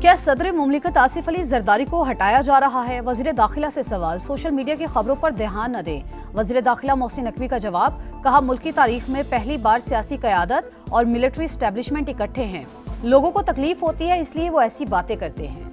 کیا صدر مملکت آصف علی زرداری کو ہٹایا جا رہا ہے؟ وزیر داخلہ سے سوال۔ سوشل میڈیا کی خبروں پر دھیان نہ دیں۔ وزیر داخلہ محسن نقوی کا جواب، کہا ملکی تاریخ میں پہلی بار سیاسی قیادت اور ملٹری اسٹیبلشمنٹ اکٹھے ہیں۔ لوگوں کو تکلیف ہوتی ہے، اس لیے وہ ایسی باتیں کرتے ہیں۔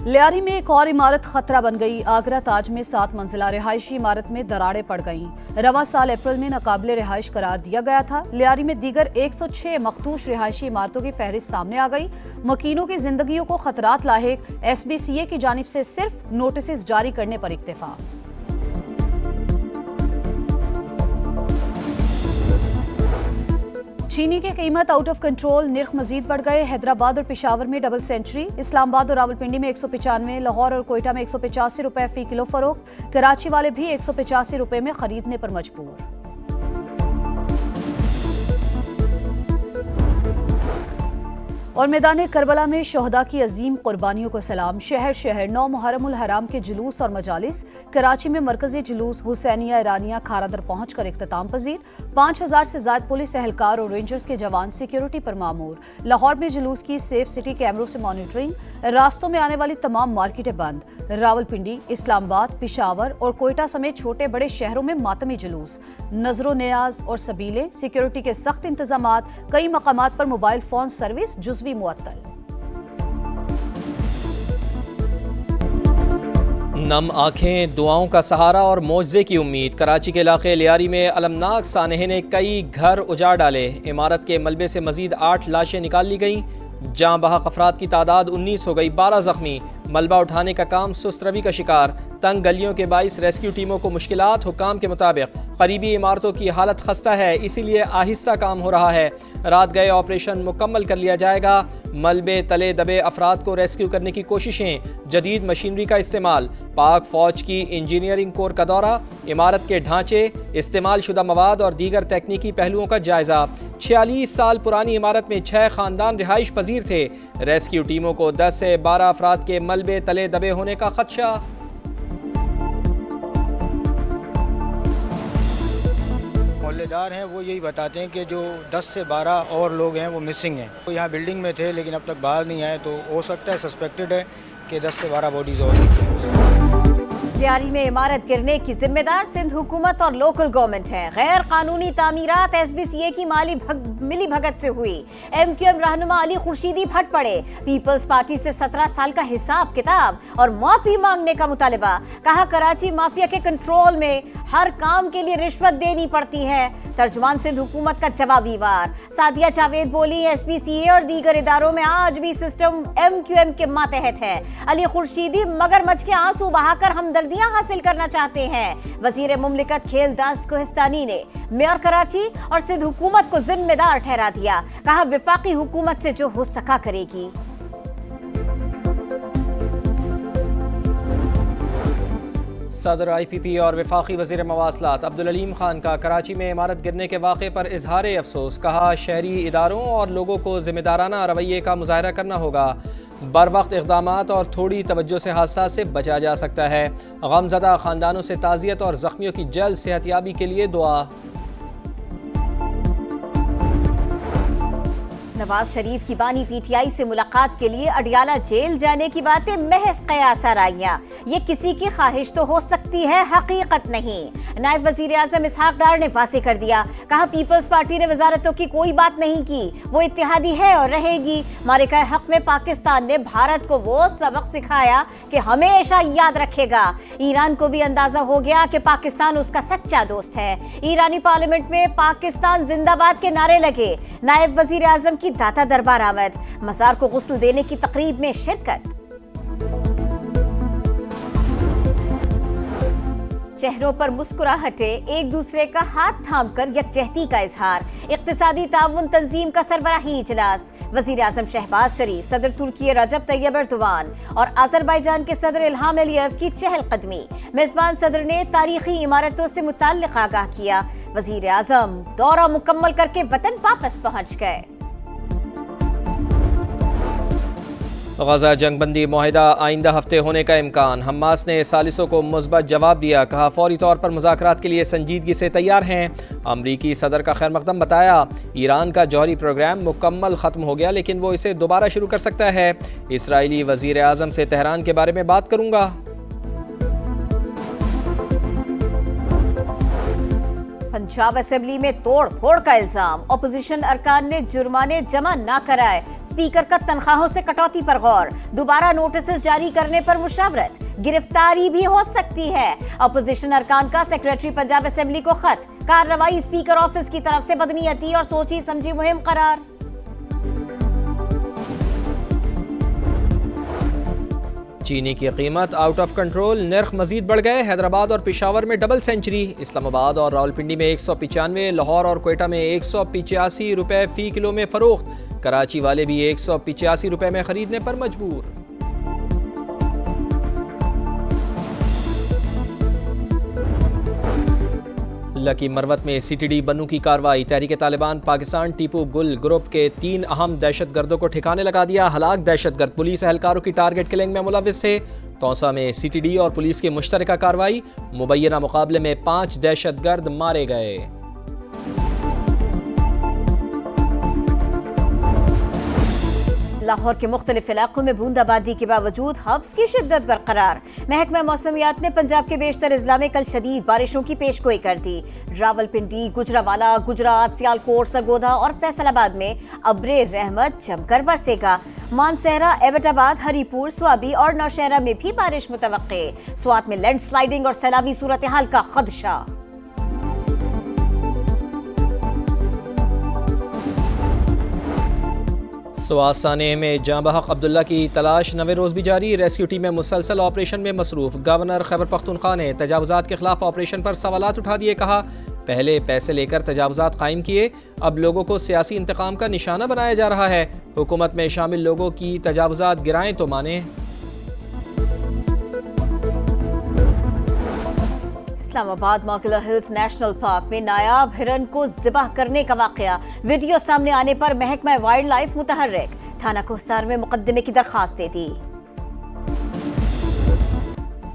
لیاری میں ایک اور عمارت خطرہ بن گئی۔ آگرہ تاج میں 7 منزلہ رہائشی عمارت میں دراڑیں پڑ گئیں۔ رواں سال اپریل میں ناقابل رہائش قرار دیا گیا تھا۔ لیاری میں دیگر 106 مخدوش رہائشی عمارتوں کی فہرست سامنے آ گئی۔ مکینوں کی زندگیوں کو خطرات لاحق، ایس بی سی اے کی جانب سے صرف نوٹسز جاری کرنے پر اکتفا۔ چینی کی قیمت آؤٹ آف کنٹرول، نرخ مزید بڑھ گئے۔ حیدرآباد اور پشاور میں ڈبل سینچری، اسلام آباد اور راولپنڈی میں 195، لاہور اور کوئٹہ میں 185 روپے فی کلو فروخت۔ کراچی والے بھی 185 روپے میں خریدنے پر مجبور۔ اور میدان کربلا میں شہداء کی عظیم قربانیوں کو سلام۔ شہر شہر 9 محرم الحرام کے جلوس اور مجالس۔ کراچی میں مرکزی جلوس حسینیہ ایرانیہ کھارا در پہنچ کر اختتام پذیر۔ 5000 سے زائد پولیس اہلکار اور رینجرز کے جوان سیکیورٹی پر مامور۔ لاہور میں جلوس کی سیف سٹی کیمروں سے مانیٹرنگ۔ راستوں میں آنے والی تمام مارکیٹیں بند۔ راولپنڈی، اسلام آباد، پشاور اور کوئٹہ سمیت چھوٹے بڑے شہروں میں ماتمی جلوس۔ نظر و نیاز اور سبیلیں، سیکیورٹی کے سخت انتظامات۔ کئی مقامات پر موبائل فون سروس جزوی معطل۔ نم آنکھیں، دعاؤں کا سہارا اور معجزے کی امید۔ کراچی کے علاقے لیاری میں المناک سانحے نے کئی گھر اجاڑ ڈالے۔ عمارت کے ملبے سے مزید 8 لاشیں نکال لی گئیں۔ جاں بحق افراد کی تعداد 19 ہو گئی، 12 زخمی۔ ملبہ اٹھانے کا کام سست روی کا شکار۔ تنگ گلیوں کے باعث ریسکیو ٹیموں کو مشکلات۔ حکام کے مطابق قریبی عمارتوں کی حالت خستہ ہے، اسی لیے آہستہ کام ہو رہا ہے۔ رات گئے آپریشن مکمل کر لیا جائے گا۔ ملبے تلے دبے افراد کو ریسکیو کرنے کی کوششیں، جدید مشینری کا استعمال۔ پاک فوج کی انجینئرنگ کور کا دورہ۔ عمارت کے ڈھانچے، استعمال شدہ مواد اور دیگر تکنیکی پہلوؤں کا جائزہ۔ 46 سال پرانی عمارت میں 6 خاندان رہائش پذیر تھے۔ ریسکیو ٹیموں کو 10 سے 12 افراد کے ملبے تلے دبے ہونے کا خدشہ۔ محلے دار ہیں وہ یہی بتاتے ہیں کہ جو 10 سے 12 اور لوگ ہیں وہ مسنگ ہیں۔ وہ یہاں بلڈنگ میں تھے لیکن اب تک باہر نہیں آئے، تو ہو سکتا ہے سسپیکٹڈ ہے کہ 10 سے 12 باڈیز اور ہیں۔ لیاری میں عمارت گرنے کی ذمہ دار سندھ حکومت اور لوکل گورنمنٹ ہے۔ غیر قانونی تعمیرات ایس بی سی اے کی ملی بھگت سے ہوئی۔ ایم کیو ایم رہنما علی خورشیدی پھٹ پڑے۔ پیپلز پارٹی سے 17 سال کا حساب کتاب اور معافی مانگنے کا مطالبہ۔ کہا کراچی مافیا کے کنٹرول میں، ہر کام کے لیے رشوت دینی پڑتی ہے۔ ترجمان سندھ حکومت کا جوابی وار۔ سعدیہ جاوید بولی ایس بی سی اے اور دیگر اداروں میں آج بھی سسٹم ایم کیو ایم کے ماتحت ہے۔ علی خورشیدی مگرمچھ کے آنسو بہا کر ہمدردیاں حاصل کرنا چاہتے ہیں۔ وزیر مملکت کھیل داس کوہستانی نے میئر کراچی اور سندھ حکومت کو ذمہ دار ٹھہرا دیا۔ کہا وفاقی حکومت سے جو ہو سکا کرے گی۔ صدر آئی پی پی اور وفاقی وزیر مواصلات عبدالعلیم خان کا کراچی میں عمارت گرنے کے واقعے پر اظہار افسوس۔ کہا شہری اداروں اور لوگوں کو ذمہ دارانہ رویے کا مظاہرہ کرنا ہوگا۔ بروقت اقدامات اور تھوڑی توجہ سے حادثات سے بچا جا سکتا ہے۔ غمزدہ خاندانوں سے تعزیت اور زخمیوں کی جلد صحت یابی کے لیے دعا۔ نواز شریف کی بانی پی ٹی آئی سے ملاقات کے لیے اڈیالہ جیل جانے کی باتیں محض قیاس آرائیاں۔ یہ کسی کی خواہش تو ہو سکتی ہے، حقیقت نہیں۔ نائب وزیر اعظم اسحاق ڈار نے واضح کر دیا۔ کہا پیپلز پارٹی نے وزارتوں کی کوئی بات نہیں کی، وہ اتحادی ہے اور رہے گی۔ معرکہ حق میں پاکستان نے بھارت کو وہ سبق سکھایا کہ ہمیشہ یاد رکھے گا۔ ایران کو بھی اندازہ ہو گیا کہ پاکستان اس کا سچا دوست ہے۔ ایرانی پارلیمنٹ میں پاکستان زندہ باد کے نعرے لگے۔ نائب وزیر اعظم کی داتا دربار آمد۔ مزار کو غسل دینے کی تقریب میں شرکت۔ چہروں پر مسکراہٹیں، ایک دوسرے کا ہاتھ تھام کر یکجہتی کا اظہار۔ اقتصادی تعاون تنظیم کا سربراہی اجلاس۔ وزیر اعظم شہباز شریف، صدر ترکی رجب طیب ایردوان اور آذربائیجان کے صدر الہام علییف کی چہل قدمی۔ میزبان صدر نے تاریخی عمارتوں سے متعلق آگاہ کیا۔ وزیر اعظم دورہ مکمل کر کے وطن واپس پہنچ گئے۔ غزہ جنگ بندی معاہدہ آئندہ ہفتے ہونے کا امکان، حماس نے ثالثوں کو مثبت جواب دیا، کہا فوری طور پر مذاکرات کے لیے سنجیدگی سے تیار ہیں۔ امریکی صدر کا خیر مقدم، بتایا ایران کا جوہری پروگرام مکمل ختم ہو گیا لیکن وہ اسے دوبارہ شروع کر سکتا ہے۔ اسرائیلی وزیر اعظم سے تہران کے بارے میں بات کروں گا۔ پنجاب اسمبلی میں توڑ پھوڑ کا الزام، اپوزیشن ارکان نے جرمانے جمع نہ کرائے، اسپیکر کا تنخواہوں سے کٹوتی پر غور، دوبارہ نوٹسز جاری کرنے پر مشاورت، گرفتاری بھی ہو سکتی ہے۔ اپوزیشن ارکان کا سیکریٹری پنجاب اسمبلی کو خط، کارروائی اسپیکر آفس کی طرف سے بدنیتی اور سوچی سمجھی مہم قرار۔ چینی کی قیمت آؤٹ آف کنٹرول، نرخ مزید بڑھ گئے، حیدرآباد اور پشاور میں ڈبل سینچری، اسلام آباد اور راولپنڈی میں 195، لاہور اور کوئٹہ میں 185 روپے فی کلو میں فروخت، کراچی والے بھی 185 روپے میں خریدنے پر مجبور۔ لکی مروت میں سی ٹی ڈی بنو کی کارروائی، تحریک طالبان پاکستان ٹیپو گل گروپ کے 3 اہم دہشت گردوں کو ٹھکانے لگا دیا، ہلاک دہشت گرد پولیس اہلکاروں کی ٹارگٹ کلنگ میں ملوث تھے۔ توسا میں سی ٹی ڈی اور پولیس کی مشترکہ کارروائی، مبینہ مقابلے میں 5 دہشت گرد مارے گئے۔ لاہور کے مختلف علاقوں میں بوند آبادی کے باوجود حبس کی شدت برقرار، محکمہ موسمیات نے پنجاب کے بیشتر اضلاع میں کل شدید بارشوں کی پیشگوئی کر دی۔ راولپنڈی، گجرانوالہ، گجرات، سیالکوٹ، سرگودا اور فیصل آباد میں ابر رحمت جم کر برسے گا۔ مانسہرہ، ایبٹ آباد، ہری پور، سوابی اور نوشہرہ میں بھی بارش متوقع، سوات میں لینڈ سلائیڈنگ اور سیلابی صورتحال کا خدشہ۔ سوات سانحہ میں جاں بحق عبداللہ کی تلاش 9ویں روز بھی جاری، ریسکیو ٹیمیں مسلسل آپریشن میں مصروف۔ گورنر خیبر پختونخوا نے تجاوزات کے خلاف آپریشن پر سوالات اٹھا دیے، کہا پہلے پیسے لے کر تجاوزات قائم کیے، اب لوگوں کو سیاسی انتقام کا نشانہ بنایا جا رہا ہے، حکومت میں شامل لوگوں کی تجاوزات گرائیں تو مانیں۔ اسلام آباد ماکلہ ہلز نیشنل پارک میں نایاب ہرن کو ذبح کرنے کا واقعہ، ویڈیو سامنے آنے پر محکمہ وائلڈ لائف متحرک، تھانہ کوہسار میں مقدمے کی درخواست دے دی۔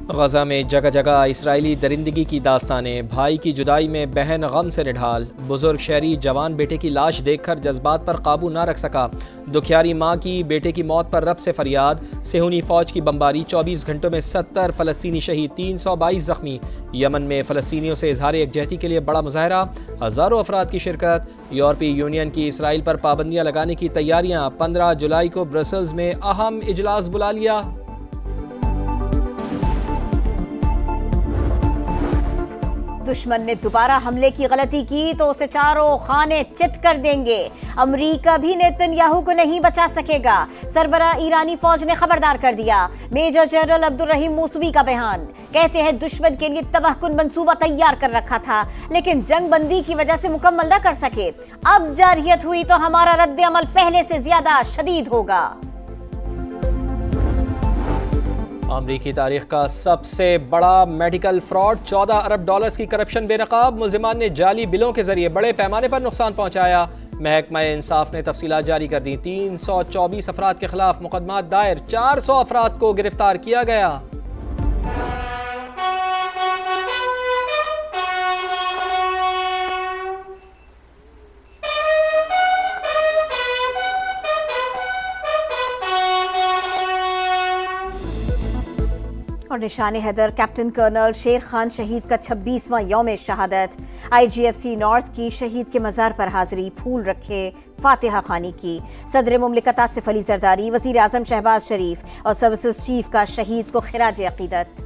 غزہ میں جگہ جگہ اسرائیلی درندگی کی داستانیں، بھائی کی جدائی میں بہن غم سے نڈھال، بزرگ شہری جوان بیٹے کی لاش دیکھ کر جذبات پر قابو نہ رکھ سکا، دکھیاری ماں کی بیٹے کی موت پر رب سے فریاد، صہیونی فوج کی بمباری، 24 گھنٹوں میں 70 فلسطینی شہید، 322 زخمی، یمن میں فلسطینیوں سے اظہار یکجہتی کے لیے بڑا مظاہرہ، ہزاروں افراد کی شرکت، یورپی یونین کی اسرائیل پر پابندیاں لگانے کی تیاریاں، 15 جولائی کو برسلز میں اہم اجلاس بلا لیا۔ دشمن نے دوبارہ حملے کی غلطی کی تو اسے چاروں خانے چت کر دیں گے، امریکہ بھی نیتن یاہو کو نہیں بچا سکے گا، سربراہ ایرانی فوج نے خبردار کر دیا۔ میجر جنرل عبدالرحیم موسوی کا بیان، کہتے ہیں دشمن کے لیے تباہ کن منصوبہ تیار کر رکھا تھا لیکن جنگ بندی کی وجہ سے مکمل نہ کر سکے، اب جارحیت ہوئی تو ہمارا رد عمل پہلے سے زیادہ شدید ہوگا۔ امریکی تاریخ کا سب سے بڑا میڈیکل فراڈ، 14 ارب ڈالرز کی کرپشن بے نقاب، ملزمان نے جعلی بلوں کے ذریعے بڑے پیمانے پر نقصان پہنچایا، محکمہ انصاف نے تفصیلات جاری کر دی، 324 افراد کے خلاف مقدمات دائر، 400 افراد کو گرفتار کیا گیا۔ اور نشان حیدر کیپٹن کرنل شیر خان شہید کا 26واں یوم شہادت، آئی جی ایف سی نارتھ کی شہید کے مزار پر حاضری، پھول رکھے، فاتحہ خوانی کی، صدر مملکت آصف علی زرداری، وزیر اعظم شہباز شریف اور سروسز چیف کا شہید کو خراج عقیدت۔